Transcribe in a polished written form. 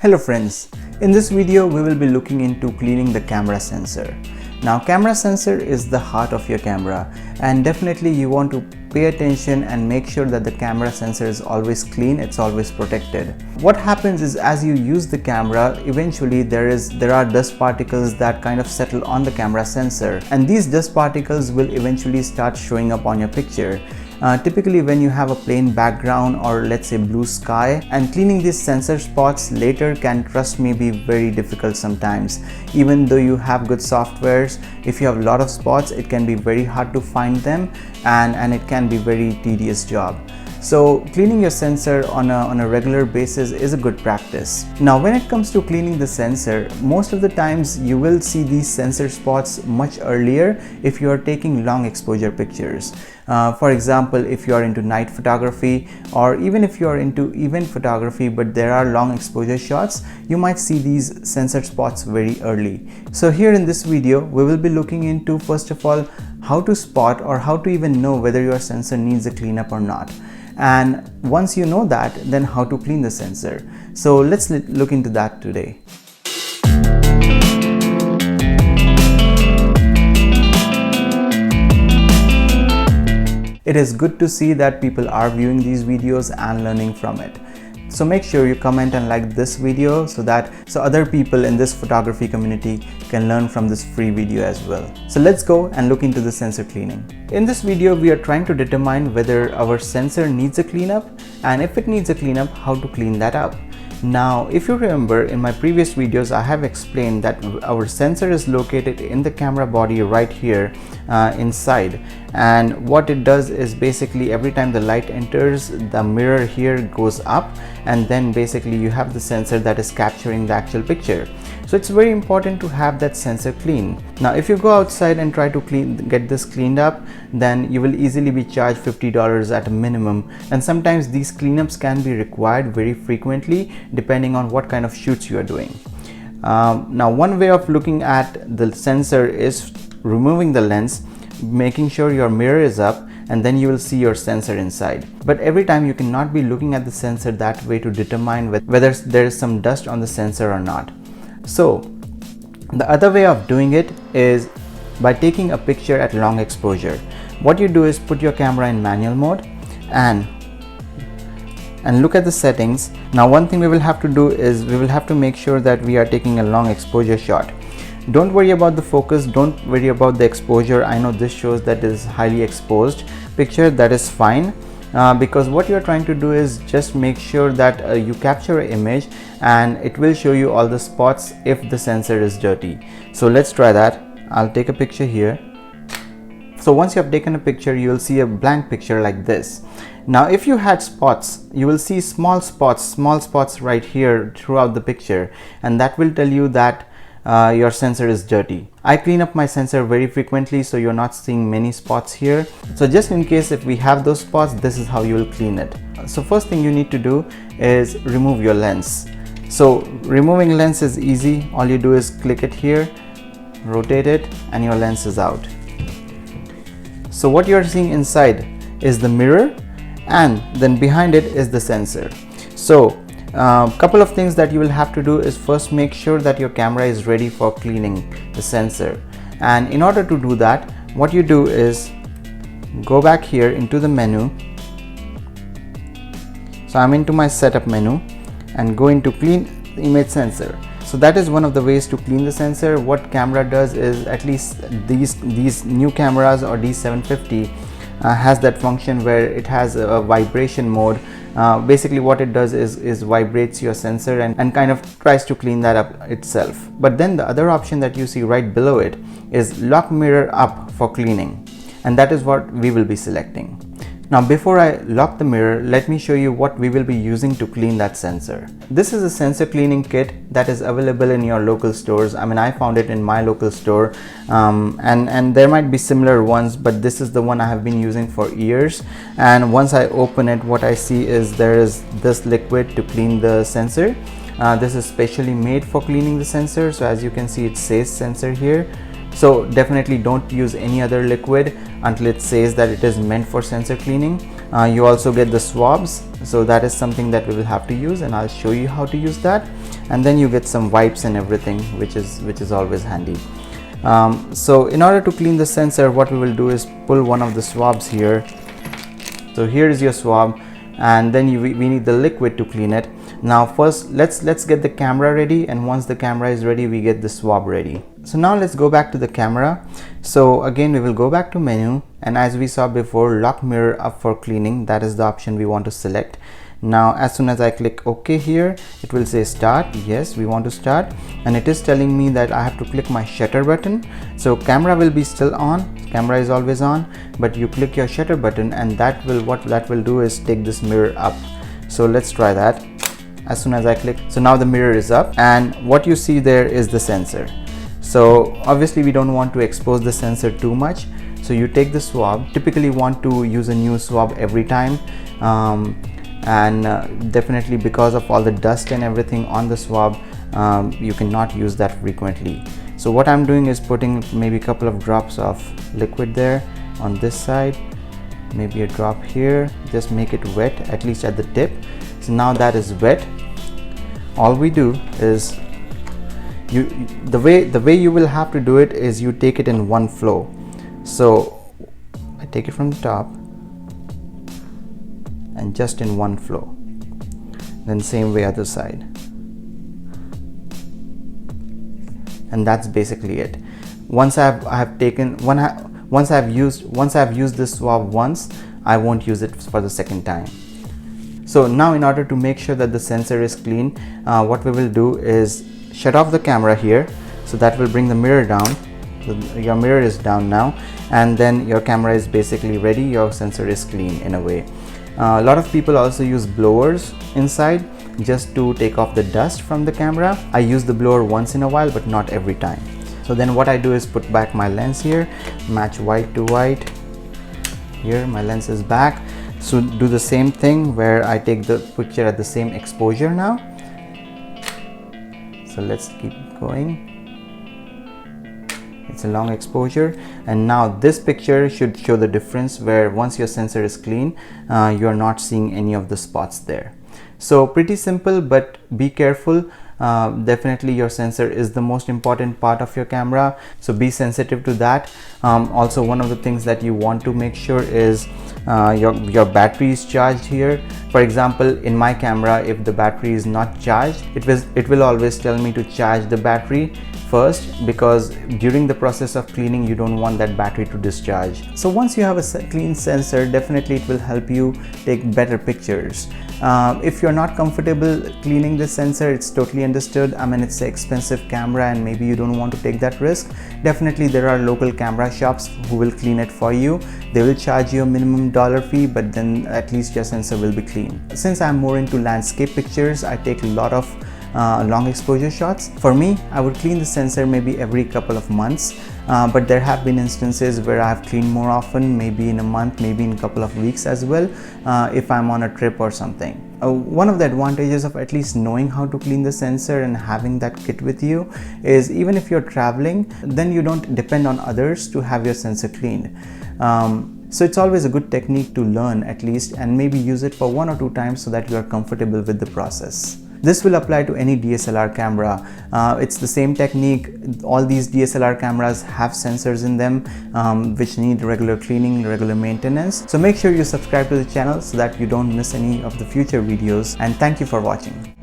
Hello friends, in this video we will be looking into cleaning the camera sensor. Now camera sensor is the heart of your camera and definitely you want to pay attention and make sure that the camera sensor is always clean, it's always protected. What happens is as you use the camera, eventually there are dust particles that kind of settle on the camera sensor, and these dust particles will eventually start showing up on your picture. Typically when you have a plain background or let's say blue sky, and cleaning these sensor spots later can, trust me, be very difficult sometimes. Even though you have good softwares, if you have a lot of spots, it can be very hard to find them and it can be very tedious job. So cleaning your sensor on a regular basis is a good practice. Now when it comes to cleaning the sensor, most of the times you will see these sensor spots much earlier if you are taking long exposure pictures. For example, if you are into night photography or even if you are into event photography but there are long exposure shots, you might see these sensor spots very early. So here in this video we will be looking into, first of all, how to spot or how to even know whether your sensor needs a cleanup or not. And once you know that, then how to clean the sensor. So let's look into that today. It is good to see that people are viewing these videos and learning from it. So make sure you comment and like this video so other people in this photography community can learn from this free video as well. So let's go and look into the sensor cleaning. In this video, we are trying to determine whether our sensor needs a cleanup, and if it needs a cleanup, how to clean that up. Now, if you remember, in my previous videos, I have explained that our sensor is located in the camera body right here inside, and what it does is basically every time the light enters, the mirror here goes up, and then basically you have the sensor that is capturing the actual picture. So it's very important to have that sensor clean. Now if you go outside and try to get this cleaned up, then you will easily be charged $50 at a minimum, and sometimes these cleanups can be required very frequently depending on what kind of shoots you are doing. Now one way of looking at the sensor is removing the lens, making sure your mirror is up, and then you will see your sensor inside. But every time you cannot be looking at the sensor that way to determine whether there is some dust on the sensor or not. So the other way of doing it is by taking a picture at long exposure. What you do is put your camera in manual mode and look at the settings. Now one thing we will have to do is we will have to make sure that we are taking a long exposure shot. Don't worry about the focus, don't worry about the exposure. I know this shows that it is highly exposed picture, that is fine. Because what you're trying to do is just make sure that you capture an image and it will show you all the spots if the sensor is dirty. So let's try that. I'll take a picture here. So once you have taken a picture, you will see a blank picture like this. Now if you had spots, you will see small spots right here throughout the picture, and that will tell you that your sensor is dirty. I clean up my sensor very frequently, so you're not seeing many spots here. So just in case if we have those spots, this is how you will clean it. So first thing you need to do is remove your lens. So removing lens is easy. All you do is click it here, rotate it, and your lens is out. So what you're seeing inside is the mirror, and then behind it is the sensor. So couple of things that you will have to do is first make sure that your camera is ready for cleaning the sensor, and in order to do that, what you do is go back here into the menu. So I'm into my setup menu and go into clean image sensor. So that is one of the ways to clean the sensor. What camera does is, at least these new cameras or D750 has that function where it has a vibration mode. Basically what it does is vibrates your sensor and kind of tries to clean that up itself. But then the other option that you see right below it is lock mirror up for cleaning, and that is what we will be selecting. Now before I lock the mirror, let me show you what we will be using to clean that sensor. This is a sensor cleaning kit that is available in your local stores. I mean, I found it in my local store, and there might be similar ones, but this is the one I have been using for years. And once I open it, what I see is there is this liquid to clean the sensor. This is specially made for cleaning the sensor. So as you can see, it says sensor here. So definitely don't use any other liquid until it says that it is meant for sensor cleaning. You also get the swabs, so that is something that we will have to use, and I'll show you how to use that. and then you get some wipes and everything, which is always handy. So in order to clean the sensor, what we will do is pull one of the swabs here. So here is your swab, and then we need the liquid to clean it. Now first let's get the camera ready, and once the camera is ready, we get the swab ready. So now let's go back to the camera. So again, we will go back to menu, and as we saw before, lock mirror up for cleaning, that is the option we want to select. Now as soon as I click OK here, it will say start. Yes, we want to start, and it is telling me that I have to click my shutter button. So camera will be still on, camera is always on, but you click your shutter button, and what that will do is take this mirror up. So let's try that. As soon as I click, so now the mirror is up, and what you see there is the sensor. So obviously we don't want to expose the sensor too much, so you take the swab. Typically want to use a new swab every time, and definitely because of all the dust and everything on the swab, you cannot use that frequently. So what I'm doing is putting maybe a couple of drops of liquid there on this side, maybe a drop here, just make it wet, at least at the tip. So now that is wet, all we do is the way you will have to do it is you take it in one flow. So I take it from the top and just in one flow, then same way other side, and that's basically it. Once I've used this swab once, I won't use it for the second time. So now in order to make sure that the sensor is clean, what we will do is shut off the camera here. So that will bring the mirror down. So your mirror is down now, and then your camera is basically ready, your sensor is clean in a way. A lot of people also use blowers inside just to take off the dust from the camera. I use the blower once in a while, but not every time. So then what I do is put back my lens here, match white to white. Here my lens is back. So do the same thing where I take the picture at the same exposure now. So let's keep going. It's a long exposure, and now this picture should show the difference where once your sensor is clean, you are not seeing any of the spots there. So pretty simple, but be careful. Definitely your sensor is the most important part of your camera, so be sensitive to that. Also, one of the things that you want to make sure is your battery is charged here. For example, in my camera, if the battery is not charged, it will always tell me to charge the battery first, because during the process of cleaning you don't want that battery to discharge. So once you have a clean sensor, definitely it will help you take better pictures. If you're not comfortable cleaning the sensor, it's totally understood. I mean, it's an expensive camera and maybe you don't want to take that risk. Definitely there are local camera shops who will clean it for you. They will charge you a minimum dollar fee, but then at least your sensor will be clean. Since I'm more into landscape pictures, I take a lot of long exposure shots. For me, I would clean the sensor maybe every couple of months, but there have been instances where I have cleaned more often, maybe in a month, maybe in a couple of weeks as well, if I'm on a trip or something. One of the advantages of at least knowing how to clean the sensor and having that kit with you is even if you're traveling, then you don't depend on others to have your sensor cleaned. So it's always a good technique to learn at least, and maybe use it for 1 or 2 times so that you are comfortable with the process. This will apply to any DSLR camera. It's the same technique. All these DSLR cameras have sensors in them which need regular cleaning, regular maintenance. So make sure you subscribe to the channel so that you don't miss any of the future videos, and thank you for watching.